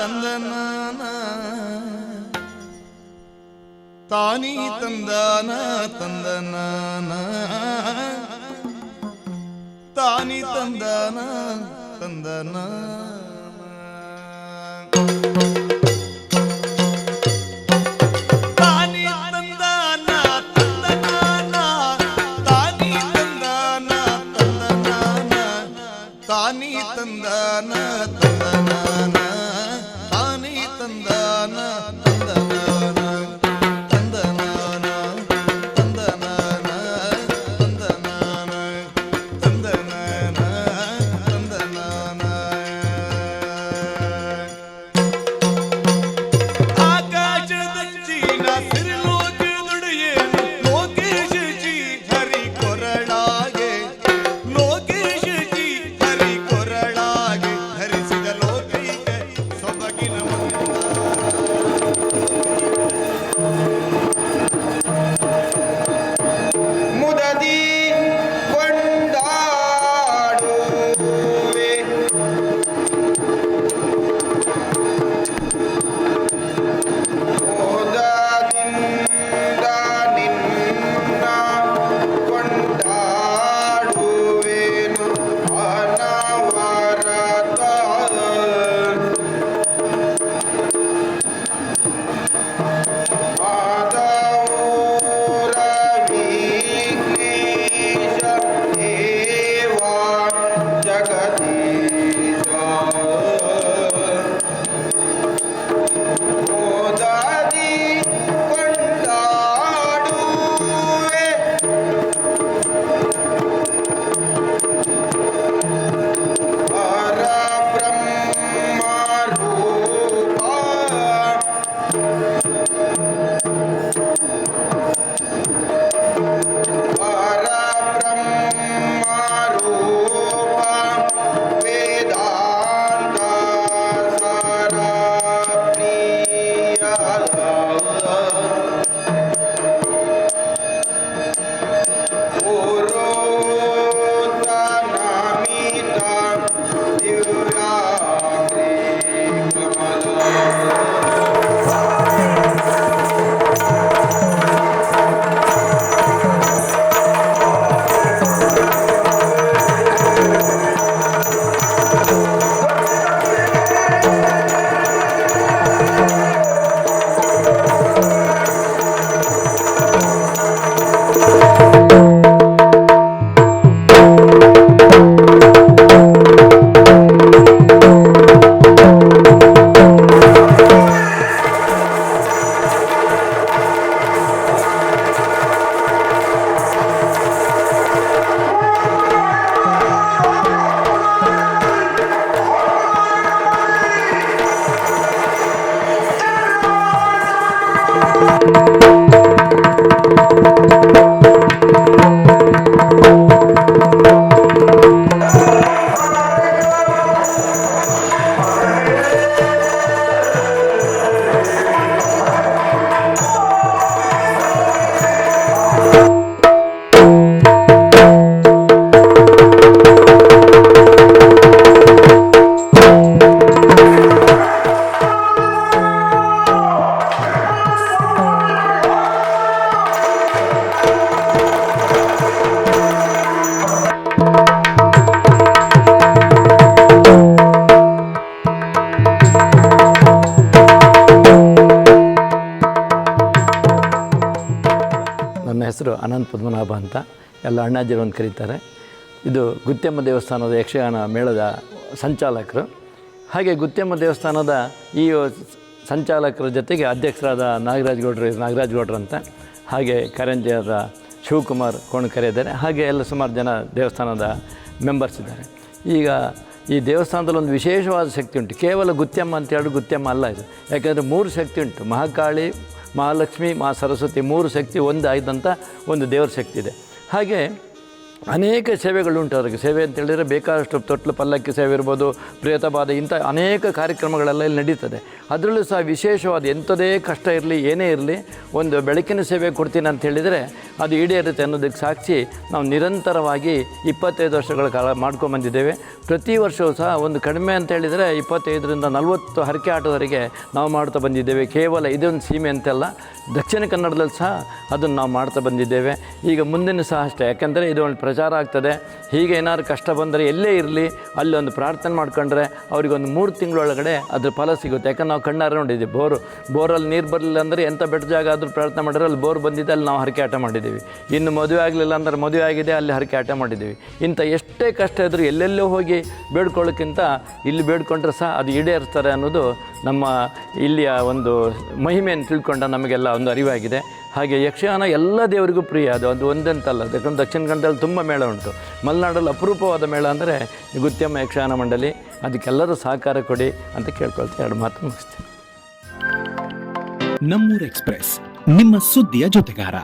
ತಂದನಾನ ತಾನಿ ತಂದಾನ ತಂದನಾನ ತಾನಿ ತಂದಾನ ತಂದನ ತಾನಿ ತಂದಾನ ತಂದನಾನ ತಾನಿ ತಂದಾನ ತಂದನಾನ ತಾನಿ ತಂದಾನ ತಂದನಾನ ತಾನಿ ತಂದಾನ ತಂದನಾನ ತಂದನಾನ ತಂದನಾನ ತಂದನಾನ ತಂದನಾನ ತಂದನಾನ ಆಕಾಶದಂಚಿನ ಸಿರಿಲೋಕದುಡಿಯೇನು ಲೋಕೇಶ ಜಿ ಹರಿ ಕೊರಳಾಗೆ ಲೋಕೇಶ ಜಿ ಹರಿ ಕೊರಳಾಗೆ ಧರಿಸಿದ ಲೋಕೈಕ ಸೊಬಗಿನ ಮುದದಿ ಕೊಂಡಾಡುವೆ ಮೋದದಿಂದ ನಿನ್ನ ಕೊಂಡಾಡುವೆನು ಅನವರತ ಆದವೂರ ವಿಘ್ನೇಶ ದೇವ ಜಗದೀಶ ಮೋದದಿ ಕೊಂಡಾಡುವೆ ಪರಬ್ರಹ್ಮ ರೂಪ ಪರಬ್ರಹ್ಮ ರೂಪ ವೇದಾಂತ ಸಾರ ಪ್ರಿಯ ಪುರೋತನಮಿತ ದಿವ್ಯಾಗ್ರಿ ಕಮಲ ನನ್ನ ಹೆಸರು ಅನಂತ್ ಪದ್ಮನಾಭ ಅಂತ, ಎಲ್ಲ ಅಣ್ಣಾಜಿರು ಅಂತ ಕರೀತಾರೆ. ಇದು ಗುತ್ಯಮ್ಮ ದೇವಸ್ಥಾನದ ಯಕ್ಷಗಾನ ಮೇಳದ ಸಂಚಾಲಕರು. ಹಾಗೆ ಗುತ್ಯಮ್ಮ ದೇವಸ್ಥಾನದ ಈ ಸಂಚಾಲಕರ ಜೊತೆಗೆ ಅಧ್ಯಕ್ಷರಾದ ನಾಗರಾಜ್ ಗೌಡ್ರು ಅಂತ, ಹಾಗೆ ಕಾರಂಜಿಯಾದ ಶಿವಕುಮಾರ್ ಕೋಣಕರೆ ಇದ್ದಾರೆ. ಹಾಗೆ ಎಲ್ಲ ಸುಮಾರು ಜನ ದೇವಸ್ಥಾನದ ಮೆಂಬರ್ಸ್ ಇದ್ದಾರೆ. ಈಗ ಈ ದೇವಸ್ಥಾನದಲ್ಲಿ ಒಂದು ವಿಶೇಷವಾದ ಶಕ್ತಿ ಉಂಟು. ಕೇವಲ ಗುತ್ಯಮ್ಮ ಅಂತೇಳಿ ಗುತ್ಯಮ್ಮ ಅಲ್ಲ ಇದು, ಯಾಕೆಂದರೆ 3 ಶಕ್ತಿ ಉಂಟು. ಮಹಾಕಾಳಿ, ಮಹಾಲಕ್ಷ್ಮಿ, ಮಹಾ ಸರಸ್ವತಿ 3 ಶಕ್ತಿ ಒಂದು ಆಯ್ದಂಥ ಒಂದು ದೇವರ ಶಕ್ತಿ ಇದೆ. ಹಾಗೆ ಅನೇಕ ಸೇವೆಗಳುಂಟು ಅವರಿಗೆ. ಸೇವೆ ಅಂತ ಹೇಳಿದರೆ ಬೇಕಾದಷ್ಟು ತೊಟ್ಲು ಪಲ್ಲಕ್ಕಿ ಸೇವೆ ಇರ್ಬೋದು, ಪ್ರೇತಬಾಧೆ, ಇಂಥ ಅನೇಕ ಕಾರ್ಯಕ್ರಮಗಳೆಲ್ಲ ಇಲ್ಲಿ ನಡೀತದೆ. ಅದರಲ್ಲೂ ಸಹ ವಿಶೇಷವಾದ ಎಂಥದೇ ಕಷ್ಟ ಇರಲಿ, ಏನೇ ಇರಲಿ, ಒಂದು ಬೆಳಕಿನ ಸೇವೆ ಕೊಡ್ತೀನಿ ಅಂತ ಹೇಳಿದರೆ ಅದು ಈಡೇರುತ್ತೆ ಅನ್ನೋದಕ್ಕೆ ಸಾಕ್ಷಿ ನಾವು ನಿರಂತರವಾಗಿ 25 ವರ್ಷಗಳ ಕಾಲ ಮಾಡ್ಕೊಂಬಂದಿದ್ದೇವೆ. ಪ್ರತಿ ವರ್ಷವೂ ಸಹ ಒಂದು ಕಡಿಮೆ ಅಂತ ಹೇಳಿದರೆ 25ರಿಂದ 40 ಹರಕೆ ಆಟೋದವರೆಗೆ ನಾವು ಮಾಡ್ತಾ ಬಂದಿದ್ದೇವೆ. ಕೇವಲ ಇದೊಂದು ಸೀಮೆ ಅಂತೆಲ್ಲ, ದಕ್ಷಿಣ ಕನ್ನಡದಲ್ಲಿ ಸಹ ಅದನ್ನು ನಾವು ಮಾಡ್ತಾ ಬಂದಿದ್ದೇವೆ. ಈಗ ಮುಂದಿನ ಸಹ ಅಷ್ಟೇ, ಯಾಕೆಂದರೆ ಇದು ಒಂದು ಪ್ರಚಾರ ಆಗ್ತದೆ. ಹೀಗೆ ಏನಾದ್ರು ಕಷ್ಟ ಬಂದರೆ ಎಲ್ಲೇ ಇರಲಿ ಅಲ್ಲಿ ಒಂದು ಪ್ರಾರ್ಥನೆ ಮಾಡ್ಕೊಂಡ್ರೆ ಅವರಿಗೊಂದು 3 ತಿಂಗಳೊಳಗಡೆ ಅದ್ರ ಫಲ ಸಿಗುತ್ತೆ. ಯಾಕಂದ್ರೆ ನಾವು ಕಣ್ಣಾರೆ ನೋಡಿದ್ದೀವಿ. ಬೋರಲ್ಲಿ ನೀರು ಬರಲಿಲ್ಲ ಅಂದರೆ ಎಂಥ ಬೆಟ್ಟ ಜಾಗ ಆದರೂ ಪ್ರಾರ್ಥನೆ ಮಾಡಿದ್ರೆ ಅಲ್ಲಿ ಬೋರ್ ಬಂದಿದೆ, ಅಲ್ಲಿ ನಾವು ಹರಕೆ ಆಟ ಮಾಡಿದ್ದೀವಿ. ಇನ್ನು ಮದುವೆ ಆಗಲಿಲ್ಲ ಅಂದ್ರೆ ಮದುವೆ ಆಗಿದೆ, ಅಲ್ಲಿ ಹರಕೆ ಆಟ ಮಾಡಿದ್ದೀವಿ. ಇಂಥ ಎಷ್ಟೇ ಕಷ್ಟ ಇದ್ದರೂ ಎಲ್ಲೆಲ್ಲೋ ಹೋಗಿ ಬೇಡ್ಕೊಳ್ಳೋಕ್ಕಿಂತ ಇಲ್ಲಿ ಬೇಡ್ಕೊಂಡ್ರೆ ಸಹ ಅದು ಈಡೇರಿಸ್ತಾರೆ ಅನ್ನೋದು ನಮ್ಮ ಇಲ್ಲಿಯ ಒಂದು ಮಹಿಮೆಯನ್ನು ತಿಳ್ಕೊಂಡ ನಮಗೆಲ್ಲ ಒಂದು ಅರಿವಾಗಿದೆ. ಹಾಗೆ ಯಕ್ಷಗಾನ ಎಲ್ಲ ದೇವರಿಗೂ ಪ್ರಿಯ. ಅದು ಒಂದಂತಲ್ಲ, ಯಾಕಂದ್ರೆ ದಕ್ಷಿಣ ಕನ್ನಡದಲ್ಲಿ ತುಂಬ ಮೇಳ ಉಂಟು. ಮಲೆನಾಡಲ್ಲಿ ಅಪರೂಪವಾದ ಮೇಳ ಅಂದರೆ ಗುತ್ಯಮ್ಮ ಯಕ್ಷಗಾನ ಮಂಡಳಿ. ಅದಕ್ಕೆಲ್ಲರೂ ಸಹಕಾರ ಕೊಡಿ ಅಂತ ಕೇಳ್ಕೊಳ್ತೀನಿ. 2 ಮಾತು ಮುಗಿಸ್ತೀನಿ. ನಮ್ಮೂರು ಎಕ್ಸ್‌ಪ್ರೆಸ್, ನಿಮ್ಮ ಸುದ್ದಿಯ ಜೊತೆಗಾರ.